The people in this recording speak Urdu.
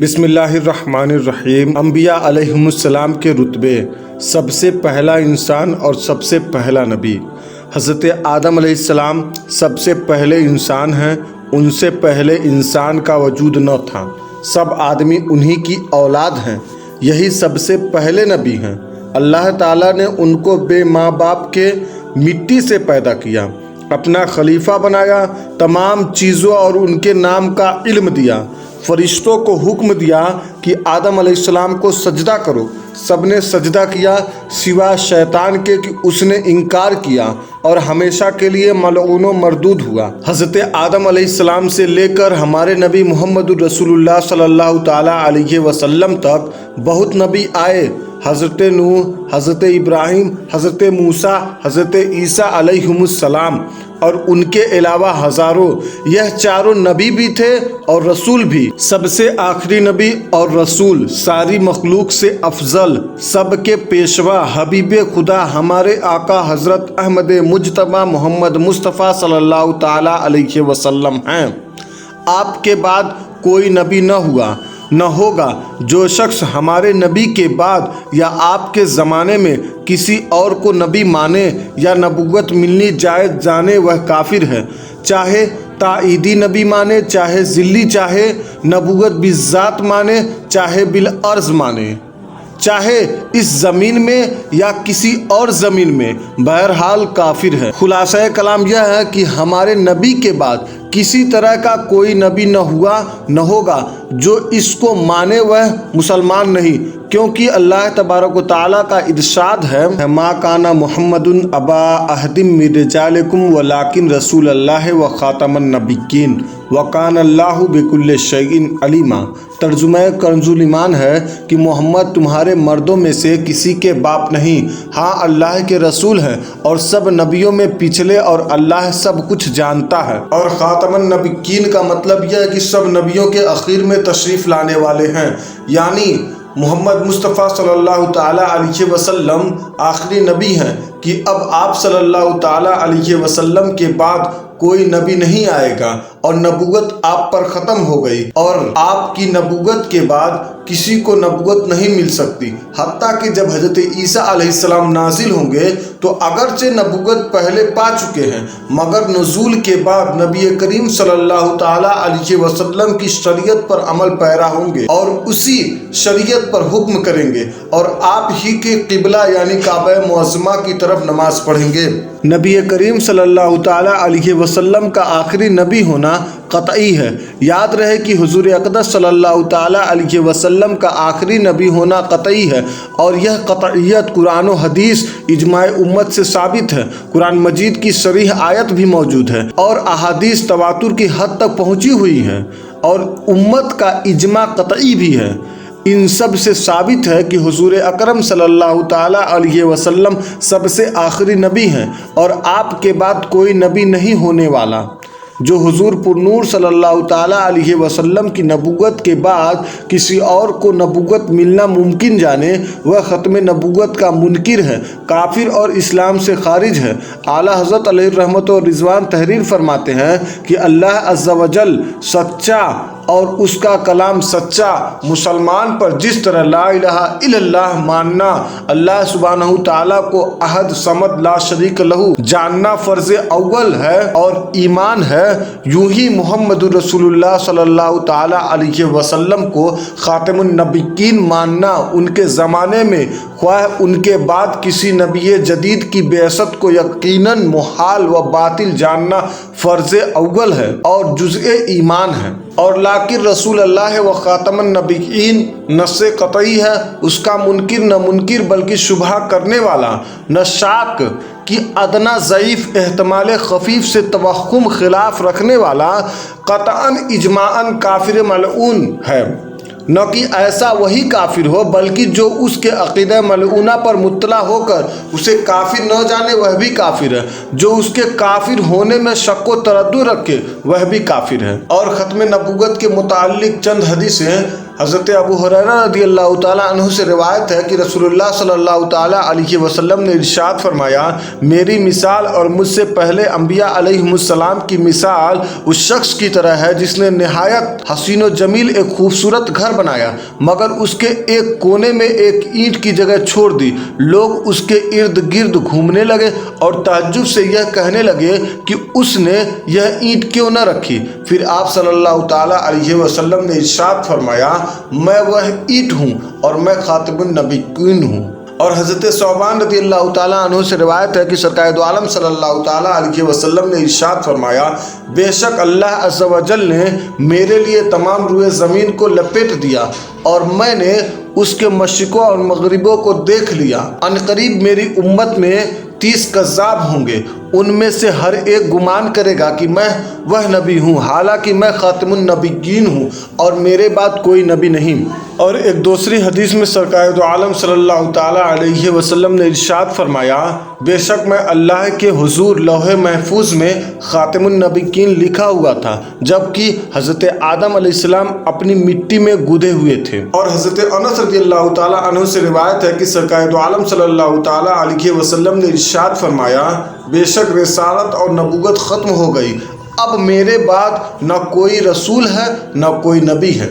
بسم اللہ الرحمن الرحیم۔ انبیاء علیہم السلام کے رتبے، سب سے پہلا انسان اور سب سے پہلا نبی حضرت آدم علیہ السلام سب سے پہلے انسان ہیں۔ ان سے پہلے انسان کا وجود نہ تھا، سب آدمی انہی کی اولاد ہیں، یہی سب سے پہلے نبی ہیں۔ اللہ تعالیٰ نے ان کو بے ماں باپ کے مٹی سے پیدا کیا، اپنا خلیفہ بنایا، تمام چیزوں اور ان کے نام کا علم دیا، فرشتوں کو حکم دیا کہ آدم علیہ السلام کو سجدہ کرو، سب نے سجدہ کیا سوا شیطان کے کہ اس نے انکار کیا اور ہمیشہ کے لیے ملعون و مردود ہوا۔ حضرت آدم علیہ السلام سے لے کر ہمارے نبی محمد الرسول اللہ صلی اللہ تعالیٰ علیہ وسلم تک بہت نبی آئے، حضرت نوح، حضرت ابراہیم، حضرت موسیٰ، حضرت عیسیٰ علیہم السلام اور ان کے علاوہ ہزاروں۔ یہ چاروں نبی بھی تھے اور رسول بھی۔ سب سے آخری نبی اور رسول، ساری مخلوق سے افضل، سب کے پیشوا، حبیب خدا ہمارے آقا حضرت احمد مجتبیٰ محمد مصطفیٰ صلی اللہ تعالیٰ علیہ وسلم ہیں۔ آپ کے بعد کوئی نبی نہ ہوا نہ ہوگا۔ جو شخص ہمارے نبی کے بعد یا آپ کے زمانے میں کسی اور کو نبی مانے یا نبوت ملنی جائز جانے وہ کافر ہے، چاہے تائیدی نبی مانے، چاہے ذلی، چاہے نبوت بالذات مانے، چاہے بالعرض مانے، چاہے اس زمین میں یا کسی اور زمین میں، بہرحال کافر ہے۔ خلاصہ کلام یہ ہے کہ ہمارے نبی کے بعد کسی طرح کا کوئی نبی نہ ہوا نہ ہوگا۔ جو اس کو مانے وہ مسلمان نہیں، کیونکہ اللہ تبارک و تعالیٰ کا ارشاد ہے، ما کان محمد ابا احد من رجالکم ولکن رسول اللہ و خاتم النبیین وکان اللہ بکل شیء علیما۔ ترجمہ کنز ایمان ہے کہ محمد تمہارے مردوں میں سے کسی کے باپ نہیں، ہاں اللہ کے رسول ہیں اور سب نبیوں میں پچھلے، اور اللہ سب کچھ جانتا ہے۔ اور خاتم النبیین کا مطلب یہ ہے کہ سب نبیوں کے اخیر میں تشریف لانے والے ہیں، یعنی محمد مصطفیٰ صلی اللہ تعالیٰ علیہ وسلم آخری نبی ہیں کہ اب آپ صلی اللہ تعالیٰ علیہ وسلم کے بعد کوئی نبی نہیں آئے گا اور نبوت آپ پر ختم ہو گئی، اور آپ کی نبوت کے بعد کسی کو نبوت نہیں مل سکتی، حتیٰ کہ جب حضرت عیسیٰ علیہ السلام نازل ہوں گے تو اگرچہ نبوت پہلے پا چکے ہیں مگر نزول کے بعد نبی کریم صلی اللہ تعالیٰ علیہ وسلم کی شریعت پر عمل پیرا ہوں گے اور اسی شریعت پر حکم کریں گے، اور آپ ہی کے قبلہ یعنی کعبہ معظمہ کی طرف نماز پڑھیں گے۔ نبی کریم صلی اللہ تعالیٰ علیہ وسلم کا آخری نبی ہونا قطعی ہے۔ یاد رہے کہ حضور اقدس صلی اللہ تعالیٰ علیہ وسلم کا آخری نبی ہونا قطعی ہے، اور یہ قطعیت قرآن و حدیث اجماع امت سے ثابت ہے۔ قرآن مجید کی صریح آیت بھی موجود ہے اور احادیث تواتر کی حد تک پہنچی ہوئی ہیں، اور امت کا اجماع قطعی بھی ہے۔ ان سب سے ثابت ہے کہ حضور اکرم صلی اللہ تعالیٰ علیہ وسلم سب سے آخری نبی ہیں اور آپ کے بعد کوئی نبی نہیں ہونے والا۔ جو حضور پر نور صلی اللہ تعالیٰ علیہ وسلم کی نبوت کے بعد کسی اور کو نبوت ملنا ممکن جانے، وہ ختم نبوت کا منکر ہے، کافر اور اسلام سے خارج ہے۔ اعلیٰ حضرت علیہ الرحمت و رضوان تحریر فرماتے ہیں کہ اللہ عز و جل سچا اور اس کا کلام سچا، مسلمان پر جس طرح لا الہ الا اللہ ماننا، اللہ سبحانہ تعالیٰ کو احد صمد لا شریک لہ جاننا فرض اول ہے اور ایمان ہے، یوں ہی محمد رسول اللہ صلی اللہ تعالیٰ علیہ وسلم کو خاتم النبیین ماننا، ان کے زمانے میں خواہ ان کے بعد کسی نبی جدید کی بعثت کو یقیناً محال و باطل جاننا فرض اول ہے اور جزء ایمان ہے۔ اور لیکن رسول اللہ و خاتم النبیین نص قطعی ہے، اس کا منکر نہ منکر بلکہ شبہ کرنے والا، نہ شاک کی ادنا ضعیف احتمال خفیف سے توہم خلاف رکھنے والا، قطعاً اجماعاً کافر ملعون ہے۔ نہ کہ ایسا وہی کافر ہو بلکہ جو اس کے عقیدہ ملعونہ پر مطلع ہو کر اسے کافر نہ جانے وہ بھی کافر ہے، جو اس کے کافر ہونے میں شک و تردد رکھے وہ بھی کافر ہے۔ اور ختم نبوت کے متعلق چند حدیثیں حضرت ابو ہریرہ رضی اللہ تعالیٰ عنہ سے روایت ہے کہ رسول صلی اللہ علیہ وسلم نے ارشاد فرمایا، میری مثال اور مجھ سے پہلے انبیاء علیہم السلام کی مثال اس شخص کی طرح ہے جس نے نہایت حسین و جمیل ایک خوبصورت گھر بنایا، مگر اس کے ایک کونے میں ایک اینٹ کی جگہ چھوڑ دی۔ لوگ اس کے ارد گرد گھومنے لگے اور تعجب سے یہ کہنے لگے کہ اس نے یہ اینٹ کیوں نہ رکھی۔ پھر آپ صلی اللہ تعالیٰ علیہ وسلم نے ارشاد فرمایا، میں وہ اینٹ ہوں اور میں خاتم النبیین ہوں۔ اور حضرت ثوبان رضی اللہ تعالیٰ عنہ سے روایت ہے کہ سرکار دو عالم صلی اللہ تعالیٰ علیہ وسلم نے ارشاد فرمایا، بے شک اللہ عز و جل نے میرے لیے تمام روئے زمین کو لپیٹ دیا اور میں نے اس کے مشرقوں اور مغربوں کو دیکھ لیا۔ ان قریب میری امت میں 30 کذاب ہوں گے، ان میں سے ہر ایک گمان کرے گا کہ میں وہ نبی ہوں، حالانکہ میں خاتم النبیین ہوں اور میرے بعد کوئی نبی نہیں۔ اور ایک دوسری حدیث میں سرکار دو عالم صلی اللہ تعالیٰ علیہ وسلم نے ارشاد فرمایا، بے شک میں اللہ کے حضور لوح محفوظ میں خاتم النبیین لکھا ہوا تھا جبکہ حضرت آدم علیہ السلام اپنی مٹی میں گودے ہوئے تھے۔ اور حضرت انس رضی اللہ تعالیٰ عنہ سے روایت ہے کہ سرکار دو عالم صلی اللہ تعالیٰ علیہ وسلم نے ارشاد فرمایا، بے شک رسالت اور نبوت ختم ہو گئی، اب میرے بعد نہ کوئی رسول ہے نہ کوئی نبی ہے۔